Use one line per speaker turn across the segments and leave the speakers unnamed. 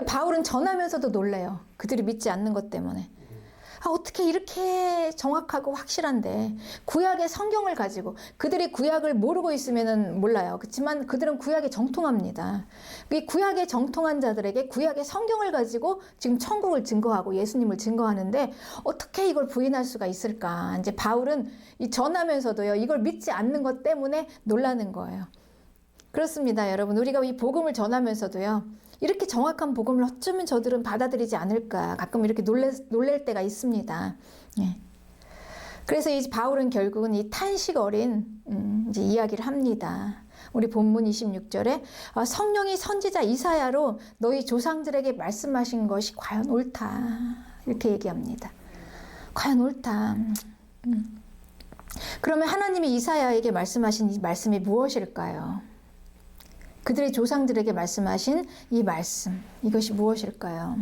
바울은 전하면서도 놀래요. 그들이 믿지 않는 것 때문에. 어떻게 이렇게 정확하고 확실한데 구약의 성경을 가지고 그들이 구약을 모르고 있으면 몰라요. 그렇지만 그들은 구약에 정통합니다. 이 구약에 정통한 자들에게 구약의 성경을 가지고 지금 천국을 증거하고 예수님을 증거하는데 어떻게 이걸 부인할 수가 있을까? 이제 바울은 이 전하면서도요, 이걸 믿지 않는 것 때문에 놀라는 거예요. 그렇습니다, 여러분. 우리가 이 복음을 전하면서도요, 이렇게 정확한 복음을 어쩌면 저들은 받아들이지 않을까, 가끔 이렇게 놀랄 때가 있습니다. 예. 그래서 이 바울은 결국은 이 탄식 어린 이제 이야기를 합니다. 우리 본문 26절에 성령이 선지자 이사야로 너희 조상들에게 말씀하신 것이 과연 옳다, 이렇게 얘기합니다. 과연 옳다. 그러면 하나님이 이사야에게 말씀하신 이 말씀이 무엇일까요? 그들의 조상들에게 말씀하신 이 말씀, 이것이 무엇일까요?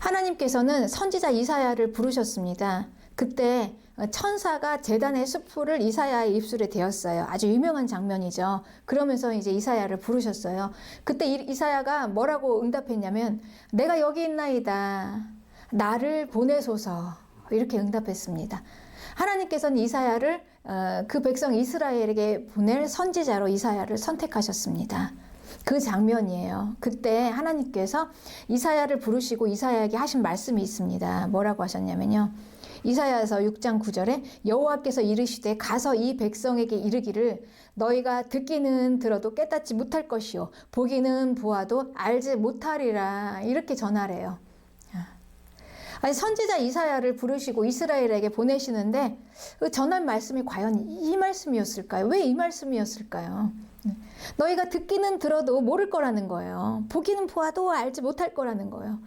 하나님께서는 선지자 이사야를 부르셨습니다. 그때 천사가 제단의 숯불을 이사야의 입술에 대었어요. 아주 유명한 장면이죠. 그러면서 이제 이사야를 부르셨어요. 그때 이사야가 뭐라고 응답했냐면, 내가 여기 있나이다, 나를 보내소서, 이렇게 응답했습니다. 하나님께서는 이사야를 그 백성 이스라엘에게 보낼 선지자로 이사야를 선택하셨습니다. 그 장면이에요. 그때 하나님께서 이사야를 부르시고 이사야에게 하신 말씀이 있습니다. 뭐라고 하셨냐면요, 이사야서 6장 9절에 여호와께서 이르시되 가서 이 백성에게 이르기를 너희가 듣기는 들어도 깨닫지 못할 것이요 보기는 보아도 알지 못하리라, 이렇게 전하래요. 아니, 선지자 이사야를 부르시고 이스라엘에게 보내시는데 그 전한 말씀이 과연 이 말씀이었을까요? 왜 이 말씀이었을까요? 너희가 듣기는 들어도 모를 거라는 거예요. 보기는 보아도 알지 못할 거라는 거예요.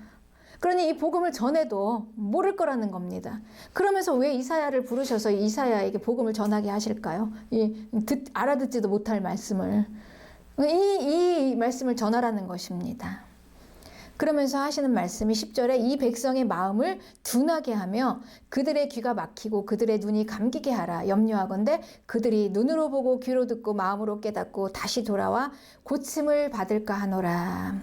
그러니 이 복음을 전해도 모를 거라는 겁니다. 그러면서 왜 이사야를 부르셔서 이사야에게 복음을 전하게 하실까요? 알아듣지도 못할 말씀을, 이 말씀을 전하라는 것입니다. 그러면서 하시는 말씀이 10절에 이 백성의 마음을 둔하게 하며 그들의 귀가 막히고 그들의 눈이 감기게 하라. 염려하건대 그들이 눈으로 보고 귀로 듣고 마음으로 깨닫고 다시 돌아와 고침을 받을까 하노라.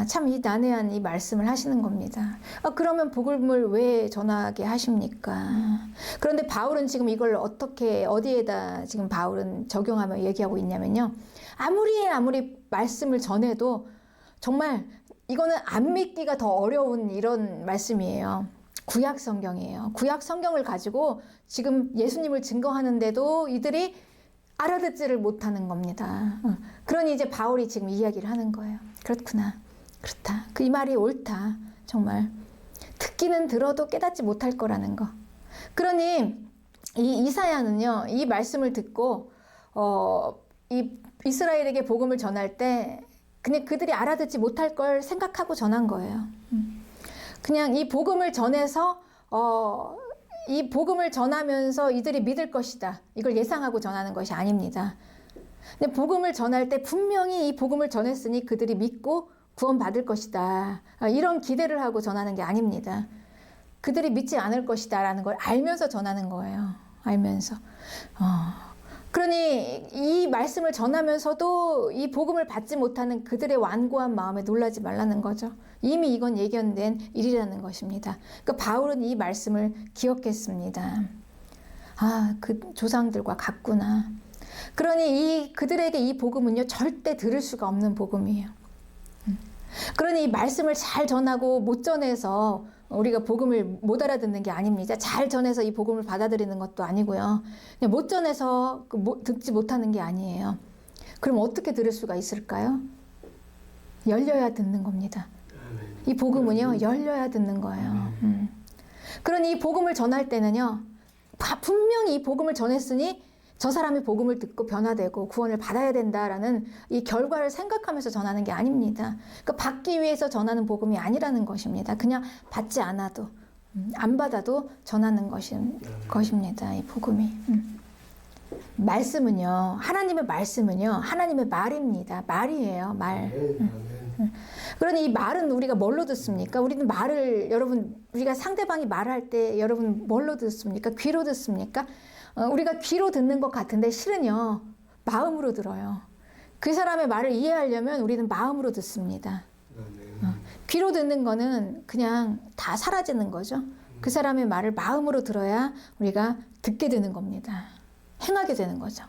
참 이 난해한 이 말씀을 하시는 겁니다. 그러면 복음을 왜 전하게 하십니까? 그런데 바울은 지금 이걸 어디에다 지금 바울은 적용하며 얘기하고 있냐면요, 아무리 말씀을 전해도 정말 이거는 안 믿기가 더 어려운 이런 말씀이에요. 구약 성경이에요. 구약 성경을 가지고 지금 예수님을 증거하는데도 이들이 알아듣지를 못하는 겁니다. 그러니 이제 바울이 지금 이야기를 하는 거예요. 그렇구나, 그렇다, 이 말이 옳다, 정말 듣기는 들어도 깨닫지 못할 거라는 거. 그러니 이 이사야는요, 이 말씀을 듣고 이 이스라엘에게 복음을 전할 때 그냥 그들이 알아듣지 못할 걸 생각하고 전한 거예요. 그냥 이 복음을 전해서 이 복음을 전하면서 이들이 믿을 것이다, 이걸 예상하고 전하는 것이 아닙니다. 근데 복음을 전할 때 분명히 이 복음을 전했으니 그들이 믿고 구원받을 것이다, 이런 기대를 하고 전하는 게 아닙니다. 그들이 믿지 않을 것이다 라는 걸 알면서 전하는 거예요. 알면서. 그러니 이 말씀을 전하면서도 이 복음을 받지 못하는 그들의 완고한 마음에 놀라지 말라는 거죠. 이미 이건 예견된 일이라는 것입니다. 그러니까 바울은 이 말씀을 기억했습니다. 그 조상들과 같구나. 그러니 그들에게 이 복음은요, 절대 들을 수가 없는 복음이에요. 그러니 이 말씀을 잘 전하고 못 전해서 우리가 복음을 못 알아듣는 게 아닙니다. 잘 전해서 이 복음을 받아들이는 것도 아니고요. 그냥 못 전해서 듣지 못하는 게 아니에요. 그럼 어떻게 들을 수가 있을까요? 열려야 듣는 겁니다. 이 복음은요, 열려야 듣는 거예요. 그러니 이 복음을 전할 때는요, 분명히 이 복음을 전했으니 저 사람이 복음을 듣고 변화되고 구원을 받아야 된다라는 이 결과를 생각하면서 전하는 게 아닙니다. 그러니까 받기 위해서 전하는 복음이 아니라는 것입니다. 그냥 받지 않아도, 안 받아도 전하는 것입니다. 이 복음이. 말씀은요, 하나님의 말씀은요, 하나님의 말입니다. 말이에요, 말. 그러니 이 말은 우리가 뭘로 듣습니까? 우리는 말을, 우리가 상대방이 말할 때 여러분 뭘로 듣습니까? 귀로 듣습니까? 우리가 귀로 듣는 것 같은데 실은요, 마음으로 들어요. 그 사람의 말을 이해하려면 우리는 마음으로 듣습니다. 귀로 듣는 거는 그냥 다 사라지는 거죠. 그 사람의 말을 마음으로 들어야 우리가 듣게 되는 겁니다. 행하게 되는 거죠.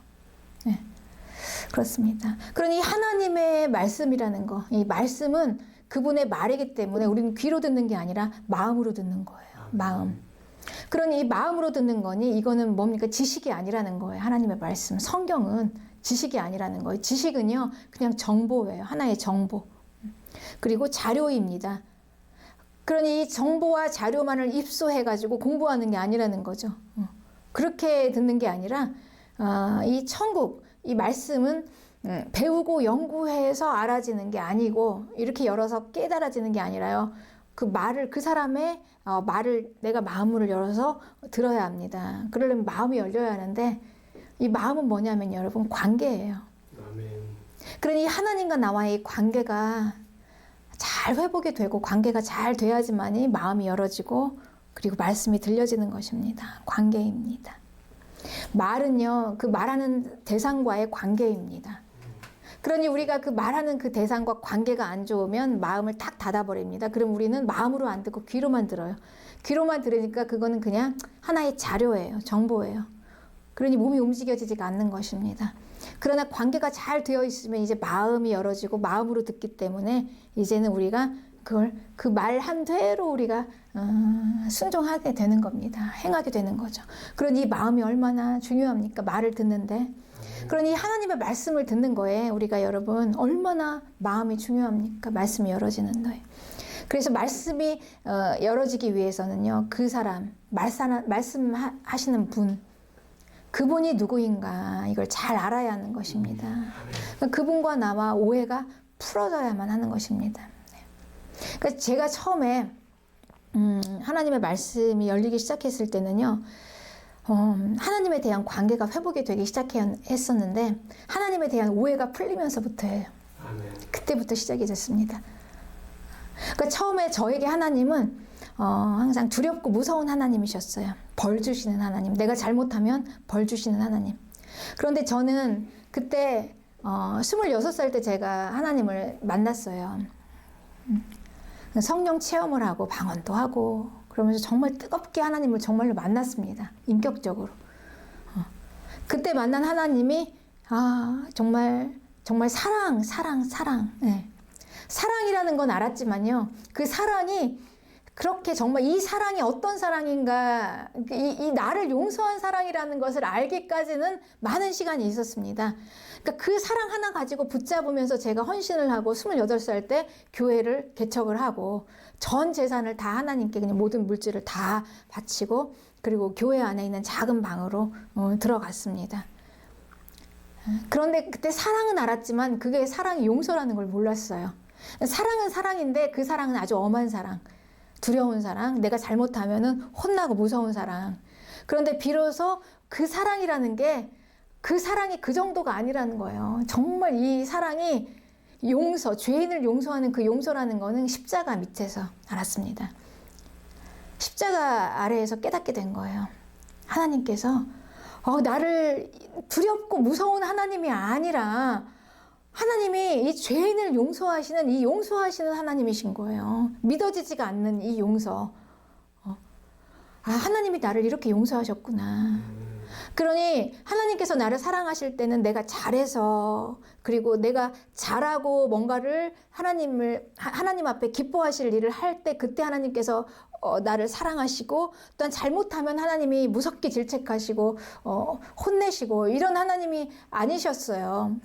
네. 그렇습니다. 그러니 하나님의 말씀이라는 거, 이 말씀은 그분의 말이기 때문에 우리는 귀로 듣는 게 아니라 마음으로 듣는 거예요. 마음. 그러니 이 마음으로 듣는 거니 이거는 뭡니까? 지식이 아니라는 거예요. 하나님의 말씀. 성경은 지식이 아니라는 거예요. 지식은요, 그냥 정보예요. 하나의 정보. 그리고 자료입니다. 그러니 이 정보와 자료만을 입수해가지고 공부하는 게 아니라는 거죠. 그렇게 듣는 게 아니라 이 천국, 이 말씀은 배우고 연구해서 알아지는 게 아니고 이렇게 열어서 깨달아지는 게 아니라요. 그 말을, 그 사람의 말을 내가 마음을 열어서 들어야 합니다. 그러려면 마음이 열려야 하는데 이 마음은 뭐냐면 여러분 관계예요. 아멘. 그러니 하나님과 나와의 관계가 잘 회복이 되고 관계가 잘 돼야지만이 마음이 열어지고 그리고 말씀이 들려지는 것입니다. 관계입니다. 말은요, 그 말하는 대상과의 관계입니다. 그러니 우리가 그 말하는 그 대상과 관계가 안 좋으면 마음을 탁 닫아버립니다. 그럼 우리는 마음으로 안 듣고 귀로만 들어요. 귀로만 들으니까 그거는 그냥 하나의 자료예요. 정보예요. 그러니 몸이 움직여지지가 않는 것입니다. 그러나 관계가 잘 되어 있으면 이제 마음이 열어지고 마음으로 듣기 때문에 이제는 우리가 그걸 그 말 한 대로 우리가 순종하게 되는 겁니다. 행하게 되는 거죠. 그러니 이 마음이 얼마나 중요합니까? 말을 듣는데. 그러니 하나님의 말씀을 듣는 거에 우리가 여러분 얼마나 마음이 중요합니까? 말씀이 열어지는 거예요. 그래서 말씀이 열어지기 위해서는요, 그 사람, 말씀하시는 분, 그분이 누구인가 이걸 잘 알아야 하는 것입니다. 그분과 나와 오해가 풀어져야만 하는 것입니다. 그러니까 제가 처음에 하나님의 말씀이 열리기 시작했을 때는요, 하나님에 대한 관계가 회복이 되기 시작했었는데 하나님에 대한 오해가 풀리면서부터예요. 그때부터 시작이 됐습니다. 그러니까 처음에 저에게 하나님은 항상 두렵고 무서운 하나님이셨어요. 벌 주시는 하나님, 내가 잘못하면 벌 주시는 하나님. 그런데 저는 그때 26살 때 제가 하나님을 만났어요. 성령 체험을 하고 방언도 하고 그러면서 정말 뜨겁게 하나님을 정말로 만났습니다. 인격적으로. 그때 만난 하나님이 정말 사랑. 네. 사랑이라는 건 알았지만요. 그 사랑이 그렇게 정말 이 사랑이 어떤 사랑인가, 이 나를 용서한 사랑이라는 것을 알기까지는 많은 시간이 있었습니다. 그러니까 그 사랑 하나 가지고 붙잡으면서 제가 헌신을 하고 28살 때 교회를 개척을 하고 전 재산을 다 하나님께 그냥 모든 물질을 다 바치고 그리고 교회 안에 있는 작은 방으로 들어갔습니다. 그런데 그때 사랑은 알았지만 그게 사랑이 용서라는 걸 몰랐어요. 사랑은 사랑인데 그 사랑은 아주 엄한 사랑. 두려운 사랑, 내가 잘못하면은 혼나고 무서운 사랑. 그런데 비로소 그 사랑이라는 게 그 사랑이 그 정도가 아니라는 거예요. 정말 이 사랑이 용서, 죄인을 용서하는 그 용서라는 거는 십자가 밑에서 알았습니다. 십자가 아래에서 깨닫게 된 거예요. 하나님께서 나를 두렵고 무서운 하나님이 아니라 하나님이 이 죄인을 용서하시는 이 용서하시는 하나님이신 거예요. 믿어지지가 않는 이 용서. 하나님이 나를 이렇게 용서하셨구나. 그러니 하나님께서 나를 사랑하실 때는 내가 잘해서 그리고 내가 잘하고 뭔가를 하나님 앞에 기뻐하실 일을 할 때 그때 하나님께서 나를 사랑하시고 또한 잘못하면 하나님이 무섭게 질책하시고 혼내시고 이런 하나님이 아니셨어요.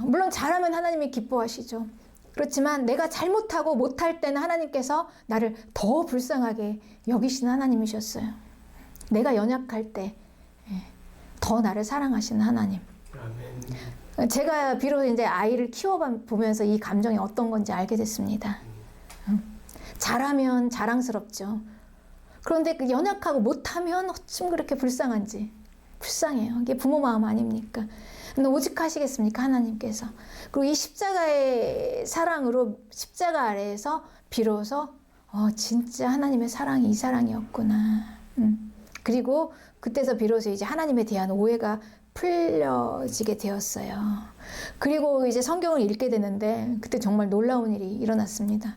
물론 잘하면 하나님이 기뻐하시죠. 그렇지만 내가 잘못하고 못할 때는 하나님께서 나를 더 불쌍하게 여기시는 하나님이셨어요. 내가 연약할 때 더 나를 사랑하시는 하나님. 아멘. 제가 비로소 이제 아이를 키워보면서 이 감정이 어떤 건지 알게 됐습니다. 잘하면 자랑스럽죠. 그런데 그 연약하고 못하면 어쩜 그렇게 불쌍한지. 불쌍해요. 이게 부모 마음 아닙니까? 근데 오직 하시겠습니까? 하나님께서. 그리고 이 십자가의 사랑으로 십자가 아래에서 비로소 진짜 하나님의 사랑이 이 사랑이었구나. 그리고 그때서 비로소 이제 하나님에 대한 오해가 풀려지게 되었어요. 그리고 이제 성경을 읽게 되는데 그때 정말 놀라운 일이 일어났습니다.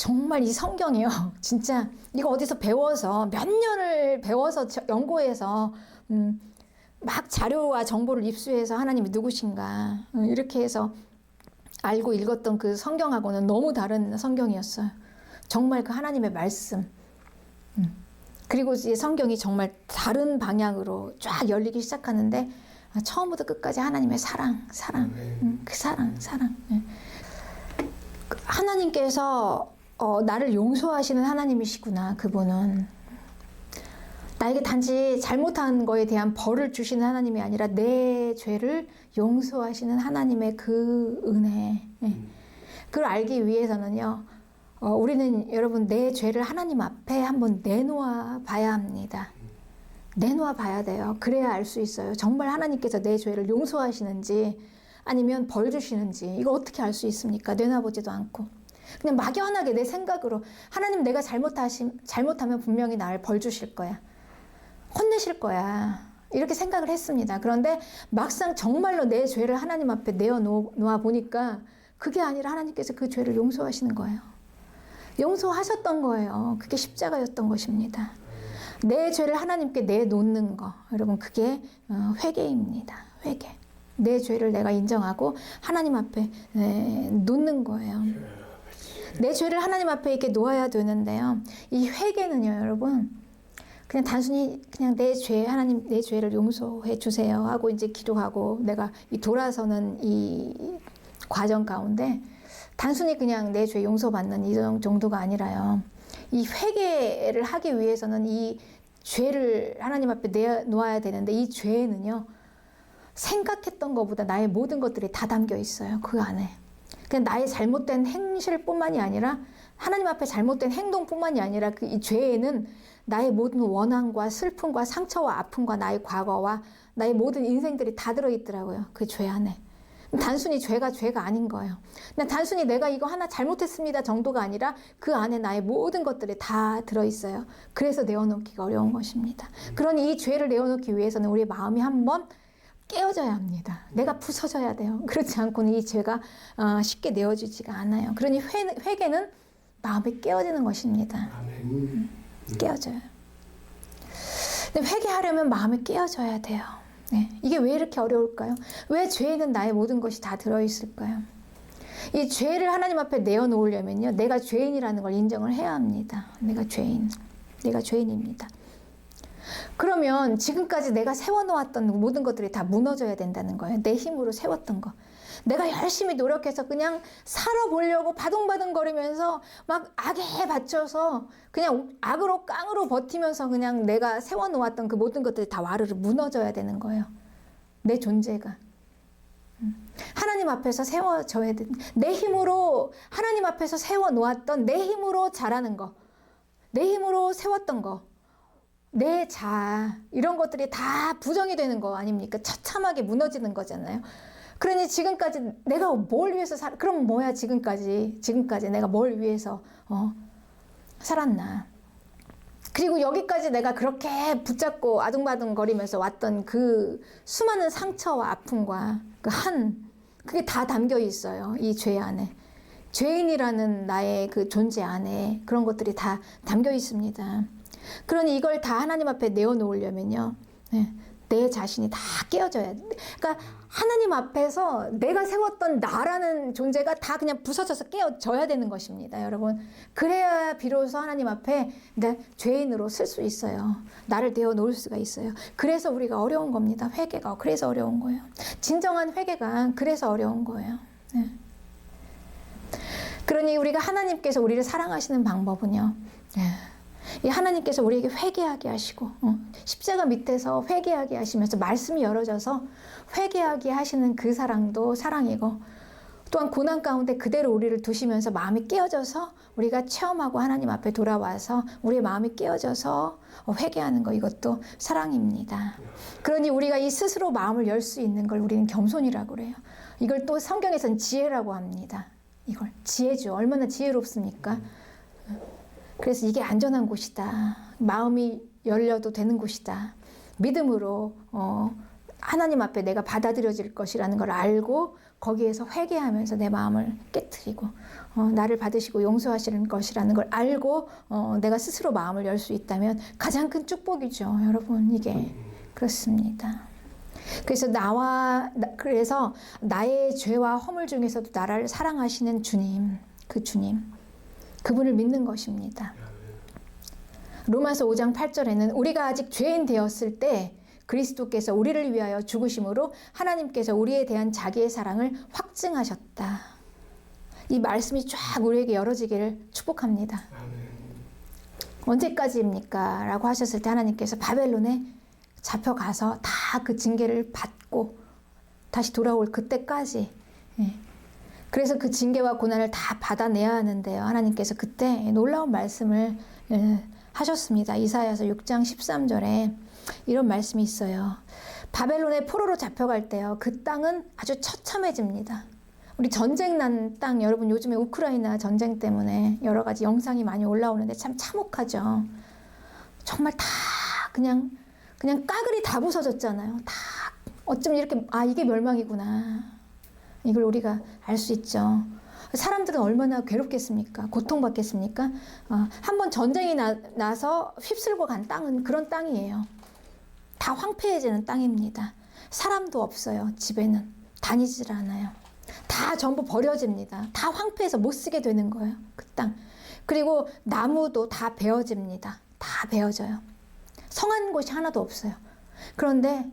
정말 이 성경이요. 진짜 이거 어디서 배워서 몇 년을 배워서 연구해서 막 자료와 정보를 입수해서 하나님이 누구신가 이렇게 해서 알고 읽었던 그 성경하고는 너무 다른 성경이었어요. 정말 그 하나님의 말씀. 그리고 이제 성경이 정말 다른 방향으로 쫙 열리기 시작하는데 처음부터 끝까지 하나님의 사랑, 그 사랑. 하나님께서 나를 용서하시는 하나님이시구나. 그분은 나에게 단지 잘못한 거에 대한 벌을 주시는 하나님이 아니라 내 죄를 용서하시는 하나님의 그 은혜. 그걸 알기 위해서는요, 우리는 여러분 내 죄를 하나님 앞에 한번 내놓아 봐야 합니다. 내놓아 봐야 돼요. 그래야 알 수 있어요. 정말 하나님께서 내 죄를 용서하시는지 아니면 벌 주시는지 이거 어떻게 알 수 있습니까? 내놔보지도 않고 그냥 막연하게 내 생각으로 하나님 내가 잘못하면 분명히 나를 벌 주실 거야. 혼내실 거야. 이렇게 생각을 했습니다. 그런데 막상 정말로 내 죄를 하나님 앞에 내어놓아 보니까 그게 아니라 하나님께서 그 죄를 용서하시는 거예요. 용서하셨던 거예요. 그게 십자가였던 것입니다. 내 죄를 하나님께 내놓는 거. 여러분 그게 회개입니다. 회개. 내 죄를 내가 인정하고 하나님 앞에 놓는 거예요. 내 죄를 하나님 앞에 이렇게 놓아야 되는데요. 이 회개는요, 여러분. 그냥 단순히 그냥 내 죄, 하나님 내 죄를 용서해 주세요 하고 이제 기도하고 내가 이 돌아서는 이 과정 가운데 단순히 그냥 내 죄 용서받는 이 정도가 아니라요. 이 회개를 하기 위해서는 이 죄를 하나님 앞에 내놓아야 되는데 이 죄에는요. 생각했던 것보다 나의 모든 것들이 다 담겨 있어요. 그 안에. 그냥 나의 잘못된 행실뿐만이 아니라 하나님 앞에 잘못된 행동뿐만이 아니라 그 이 죄에는 나의 모든 원한과 슬픔과 상처와 아픔과 나의 과거와 나의 모든 인생들이 다 들어있더라고요. 그 죄 안에. 단순히 죄가 아닌 거예요. 그냥 단순히 내가 이거 하나 잘못했습니다 정도가 아니라 그 안에 나의 모든 것들이 다 들어있어요. 그래서 내어놓기가 어려운 것입니다. 그러니 이 죄를 내어놓기 위해서는 우리의 마음이 한번 깨어져야 합니다. 내가 부서져야 돼요. 그렇지 않고는 이 죄가 쉽게 내어지지가 않아요. 그러니 회개는 마음이 깨어지는 것입니다. 깨어져요. 근데 회개하려면 마음이 깨어져야 돼요. 네. 이게 왜 이렇게 어려울까요? 왜 죄에는 나의 모든 것이 다 들어있을까요? 이 죄를 하나님 앞에 내어놓으려면요. 내가 죄인이라는 걸 인정을 해야 합니다. 내가 죄인입니다. 그러면 지금까지 내가 세워놓았던 모든 것들이 다 무너져야 된다는 거예요. 내 힘으로 세웠던 거. 내가 열심히 노력해서 그냥 살아보려고 바둥바둥거리면서 막 악에 바쳐서 그냥 악으로 깡으로 버티면서 그냥 내가 세워놓았던 그 모든 것들이 다 와르르 무너져야 되는 거예요. 내 존재가. 하나님 앞에서 세워져야 되는 내 힘으로 하나님 앞에서 세워놓았던 내 힘으로 자라는 거. 내 힘으로 세웠던 거. 내 자아 이런 것들이 다 부정이 되는 거 아닙니까? 처참하게 무너지는 거잖아요. 그러니 지금까지 내가 뭘 위해서 그럼 뭐야 지금까지 내가 뭘 위해서 살았나. 그리고 여기까지 내가 그렇게 붙잡고 아둥바둥거리면서 왔던 그 수많은 상처와 아픔과 그게 다 담겨 있어요. 이 죄 안에. 죄인이라는 나의 그 존재 안에 그런 것들이 다 담겨 있습니다. 그러니 이걸 다 하나님 앞에 내어놓으려면요. 내 자신이 다 깨어져야 돼. 그러니까 하나님 앞에서 내가 세웠던 나라는 존재가 다 그냥 부서져서 깨어져야 되는 것입니다. 여러분. 그래야 비로소 하나님 앞에 내 죄인으로 쓸 수 있어요. 나를 내어놓을 수가 있어요. 그래서 우리가 어려운 겁니다. 회개가. 그래서 어려운 거예요. 진정한 회개가 그래서 어려운 거예요. 네. 그러니 우리가 하나님께서 우리를 사랑하시는 방법은요. 이 하나님께서 우리에게 회개하게 하시고 십자가 밑에서 회개하게 하시면서 말씀이 열어져서 회개하게 하시는 그 사랑도 사랑이고 또한 고난 가운데 그대로 우리를 두시면서 마음이 깨어져서 우리가 체험하고 하나님 앞에 돌아와서 우리의 마음이 깨어져서 회개하는 거 이것도 사랑입니다. 그러니 우리가 이 스스로 마음을 열 수 있는 걸 우리는 겸손이라고 그래요. 이걸 또 성경에서는 지혜라고 합니다. 이걸 지혜죠. 얼마나 지혜롭습니까? 그래서 이게 안전한 곳이다. 마음이 열려도 되는 곳이다. 믿음으로 하나님 앞에 내가 받아들여질 것이라는 걸 알고 거기에서 회개하면서 내 마음을 깨트리고 나를 받으시고 용서하시는 것이라는 걸 알고 내가 스스로 마음을 열 수 있다면 가장 큰 축복이죠. 여러분, 이게 그렇습니다. 그래서 나의 죄와 허물 중에서도 나를 사랑하시는 주님, 그 주님, 그분을 믿는 것입니다. 로마서 5장 8절에는 우리가 아직 죄인 되었을 때 그리스도께서 우리를 위하여 죽으심으로 하나님께서 우리에 대한 자기의 사랑을 확증하셨다. 이 말씀이 쫙 우리에게 열어지기를 축복합니다. 언제까지입니까? 라고 하셨을 때 하나님께서 바벨론에 잡혀가서 다 그 징계를 받고 다시 돌아올 그때까지, 그래서 그 징계와 고난을 다 받아내야 하는데요. 하나님께서 그때 놀라운 말씀을 하셨습니다. 이사야서 6장 13절에 이런 말씀이 있어요. 바벨론의 포로로 잡혀갈 때요, 그 땅은 아주 처참해집니다. 우리 전쟁 난 땅, 여러분 요즘에 우크라이나 전쟁 때문에 여러 가지 영상이 많이 올라오는데 참 참혹하죠. 정말 다 그냥 까그리 다 부서졌잖아요. 다 어쩜 이렇게 이게 멸망이구나. 이걸 우리가 알 수 있죠. 사람들은 얼마나 괴롭겠습니까? 고통받겠습니까? 한번 전쟁이 나서 휩쓸고 간 땅은 그런 땅이에요. 다 황폐해지는 땅입니다. 사람도 없어요. 집에는 다니질 않아요. 다 전부 버려집니다. 다 황폐해서 못 쓰게 되는 거예요. 그 땅. 그리고 나무도 다 베어집니다. 다 베어져요. 성한 곳이 하나도 없어요. 그런데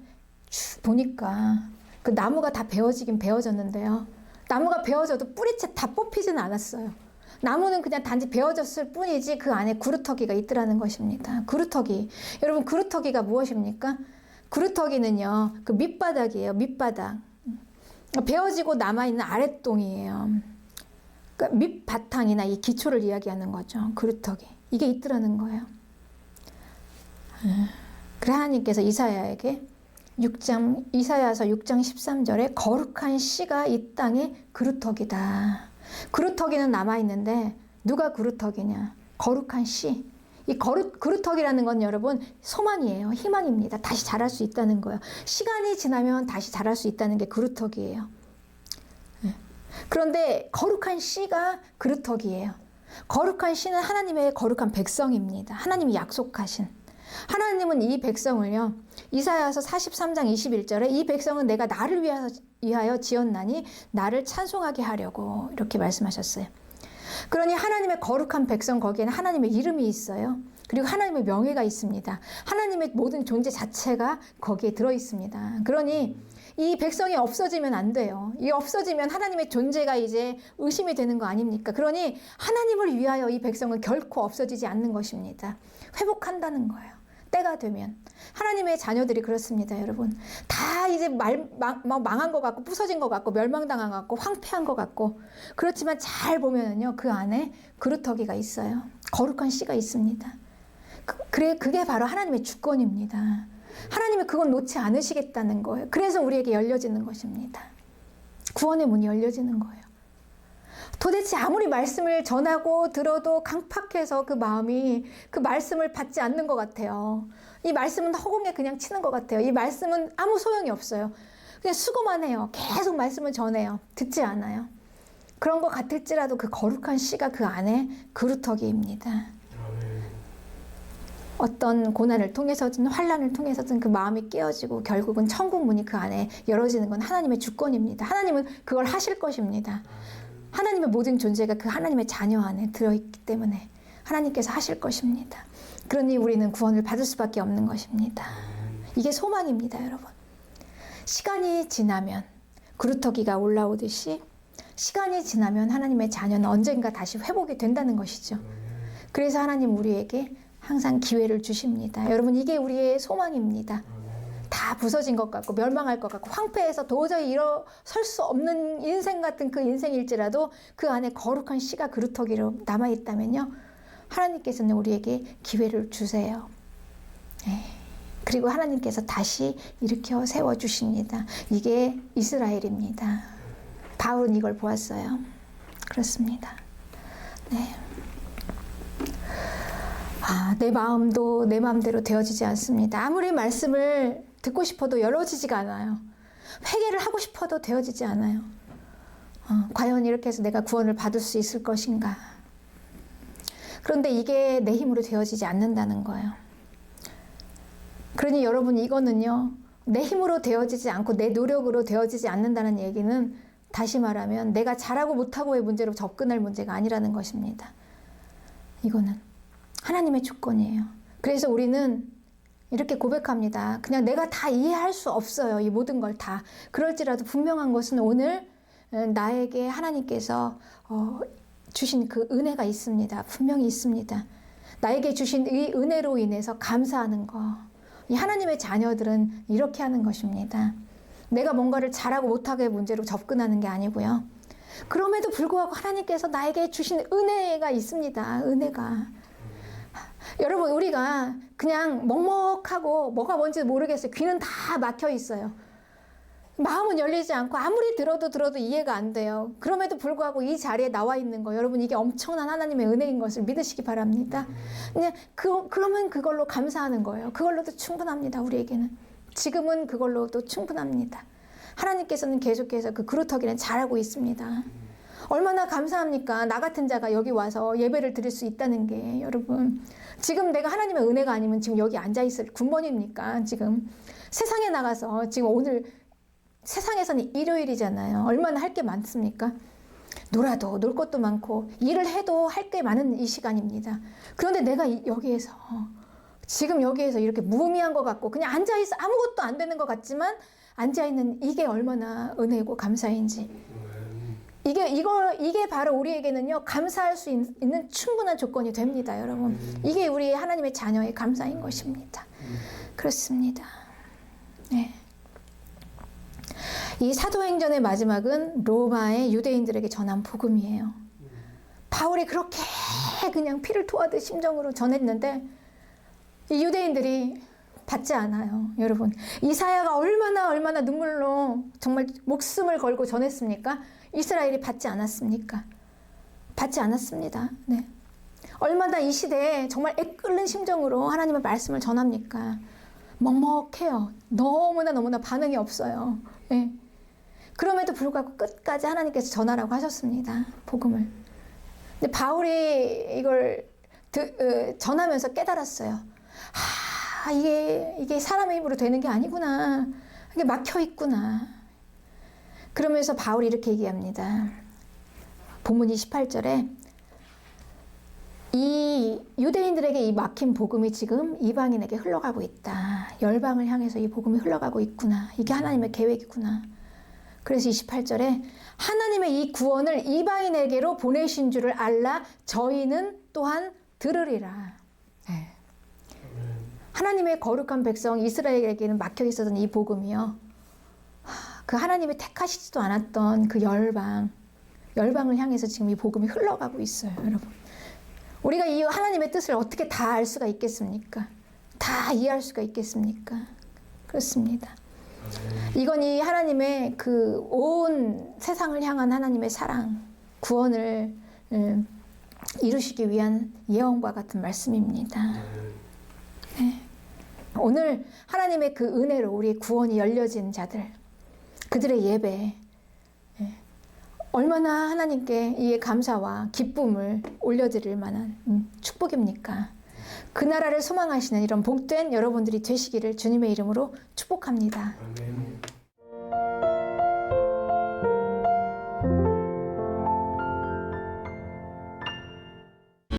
보니까 그 나무가 다 베어지긴 베어졌는데요. 나무가 베어져도 뿌리채 다 뽑히지는 않았어요. 나무는 그냥 단지 베어졌을 뿐이지 그 안에 구루터기가 있더라는 것입니다. 구루터기. 여러분, 구루터기가 무엇입니까? 구루터기는요, 그 밑바닥이에요. 밑바닥. 베어지고 남아있는 아랫동이에요. 그러니까 밑바탕이나 이 기초를 이야기하는 거죠. 구루터기. 이게 있더라는 거예요. 그래 하나님께서 이사야서 6장 13절에 거룩한 씨가 이 땅의 그루터기다. 그루터기는 남아있는데 누가 그루터기냐? 거룩한 씨. 이 그루터기라는 건 여러분 소망이에요. 희망입니다. 다시 자랄 수 있다는 거예요. 시간이 지나면 다시 자랄 수 있다는 게 그루터기예요. 그런데 거룩한 씨가 그루터기예요. 거룩한 씨는 하나님의 거룩한 백성입니다. 하나님이 약속하신. 하나님은 이 백성을요, 이사야서 43장 21절에 이 백성은 내가 나를 위하여 지었나니 나를 찬송하게 하려고 이렇게 말씀하셨어요. 그러니 하나님의 거룩한 백성, 거기에는 하나님의 이름이 있어요. 그리고 하나님의 명예가 있습니다. 하나님의 모든 존재 자체가 거기에 들어 있습니다. 그러니 이 백성이 없어지면 안 돼요. 이 없어지면 하나님의 존재가 이제 의심이 되는 거 아닙니까? 그러니 하나님을 위하여 이 백성은 결코 없어지지 않는 것입니다. 회복한다는 거예요. 때가 되면. 하나님의 자녀들이 그렇습니다, 여러분. 다 이제 망한 것 같고 부서진 것 같고 멸망당한 것 같고 황폐한 것 같고, 그렇지만 잘 보면은요, 그 안에 그루터기가 있어요. 거룩한 씨가 있습니다. 그게 바로 하나님의 주권입니다. 하나님이 그건 놓지 않으시겠다는 거예요. 그래서 우리에게 열려지는 것입니다. 구원의 문이 열려지는 거예요. 도대체 아무리 말씀을 전하고 들어도 강팍해서 그 마음이 그 말씀을 받지 않는 것 같아요. 이 말씀은 허공에 그냥 치는 것 같아요. 이 말씀은 아무 소용이 없어요. 그냥 수고만 해요. 계속 말씀을 전해요. 듣지 않아요. 그런 것 같을지라도 그 거룩한 씨가 그 안에 그루터기입니다. 어떤 고난을 통해서든 환난을 통해서든 그 마음이 깨어지고 결국은 천국 문이 그 안에 열어지는 건 하나님의 주권입니다. 하나님은 그걸 하실 것입니다. 하나님의 모든 존재가 그 하나님의 자녀 안에 들어있기 때문에 하나님께서 하실 것입니다. 그러니 우리는 구원을 받을 수밖에 없는 것입니다. 이게 소망입니다, 여러분. 시간이 지나면 그루터기가 올라오듯이 시간이 지나면 하나님의 자녀는 언젠가 다시 회복이 된다는 것이죠. 그래서 하나님 우리에게 항상 기회를 주십니다. 여러분, 이게 우리의 소망입니다. 다 부서진 것 같고 멸망할 것 같고 황폐해서 도저히 일어설 수 없는 인생 같은 그 인생일지라도 그 안에 거룩한 씨가 그루터기로 남아있다면요, 하나님께서는 우리에게 기회를 주세요. 그리고 하나님께서 다시 일으켜 세워주십니다. 이게 이스라엘입니다. 바울은 이걸 보았어요. 그렇습니다. 네. 내 마음도 내 마음대로 되어지지 않습니다. 아무리 말씀을 듣고 싶어도 열어지지가 않아요. 회개를 하고 싶어도 되어지지 않아요. 과연 이렇게 해서 내가 구원을 받을 수 있을 것인가? 그런데 이게 내 힘으로 되어지지 않는다는 거예요. 그러니 여러분, 이거는요, 내 힘으로 되어지지 않고 내 노력으로 되어지지 않는다는 얘기는, 다시 말하면 내가 잘하고 못하고의 문제로 접근할 문제가 아니라는 것입니다. 이거는 하나님의 주권이에요. 그래서 우리는 이렇게 고백합니다. 그냥 내가 다 이해할 수 없어요. 이 모든 걸 다. 그럴지라도 분명한 것은 오늘 나에게 하나님께서 주신 그 은혜가 있습니다. 분명히 있습니다. 나에게 주신 이 은혜로 인해서 감사하는 거. 이 하나님의 자녀들은 이렇게 하는 것입니다. 내가 뭔가를 잘하고 못하고의 문제로 접근하는 게 아니고요. 그럼에도 불구하고 하나님께서 나에게 주신 은혜가 있습니다. 은혜가. 여러분, 우리가 그냥 먹먹하고 뭐가 뭔지 모르겠어요. 귀는 다 막혀 있어요. 마음은 열리지 않고 아무리 들어도 이해가 안 돼요. 그럼에도 불구하고 이 자리에 나와 있는 거, 여러분, 이게 엄청난 하나님의 은혜인 것을 믿으시기 바랍니다. 그냥 그러면 그걸로 감사하는 거예요. 그걸로도 충분합니다. 우리에게는. 지금은 그걸로도 충분합니다. 하나님께서는 계속해서 그 그루터기는 잘하고 있습니다. 얼마나 감사합니까? 나 같은 자가 여기 와서 예배를 드릴 수 있다는 게, 여러분. 지금 내가 하나님의 은혜가 아니면 지금 여기 앉아있을 군번입니까? 지금 세상에 나가서, 지금 오늘 세상에서는 일요일이잖아요. 얼마나 할 게 많습니까? 놀아도 놀 것도 많고 일을 해도 할 게 많은 이 시간입니다. 그런데 내가 여기에서, 지금 여기에서 이렇게 무의미한 것 같고 그냥 앉아있어 아무것도 안 되는 것 같지만 앉아있는 이게 얼마나 은혜고 감사인지, 이게 바로 우리에게는요, 감사할 수 있는 충분한 조건이 됩니다, 여러분. 이게 우리 하나님의 자녀의 감사인 것입니다. 그렇습니다. 네. 이 사도행전의 마지막은 로마의 유대인들에게 전한 복음이에요. 바울이 그렇게 그냥 피를 토하듯 심정으로 전했는데 이 유대인들이 받지 않아요. 여러분, 이사야가 얼마나 눈물로 정말 목숨을 걸고 전했습니까? 이스라엘이 받지 않았습니까? 받지 않았습니다. 네. 얼마나 이 시대에 정말 애끓는 심정으로 하나님의 말씀을 전합니까? 먹먹해요. 너무나 반응이 없어요. 네. 그럼에도 불구하고 끝까지 하나님께서 전하라고 하셨습니다. 복음을. 근데 바울이 이걸 전하면서 깨달았어요. 이게 사람의 힘으로 되는 게 아니구나. 이게 막혀 있구나. 그러면서 바울이 이렇게 얘기합니다. 본문 28절에 이 유대인들에게 이 막힌 복음이 지금 이방인에게 흘러가고 있다. 열방을 향해서 이 복음이 흘러가고 있구나. 이게 하나님의 계획이구나. 그래서 28절에 하나님의 이 구원을 이방인에게로 보내신 줄을 알라 저희는 또한 들으리라. 네. 하나님의 거룩한 백성 이스라엘에게는 막혀 있었던 이 복음이요, 그 하나님이 택하시지도 않았던 그 열방을 향해서 지금 이 복음이 흘러가고 있어요, 여러분. 우리가 이 하나님의 뜻을 어떻게 다 알 수가 있겠습니까? 다 이해할 수가 있겠습니까? 그렇습니다. 이건 이 하나님의 그 온 세상을 향한 하나님의 사랑, 구원을 이루시기 위한 예언과 같은 말씀입니다. 네. 오늘 하나님의 그 은혜로 우리 구원이 열려진 자들, 그들의 예배, 얼마나 하나님께 이 감사와 기쁨을 올려드릴 만한 축복입니까? 그 나라를 소망하시는 이런 복된 여러분들이 되시기를 주님의 이름으로 축복합니다.
아멘.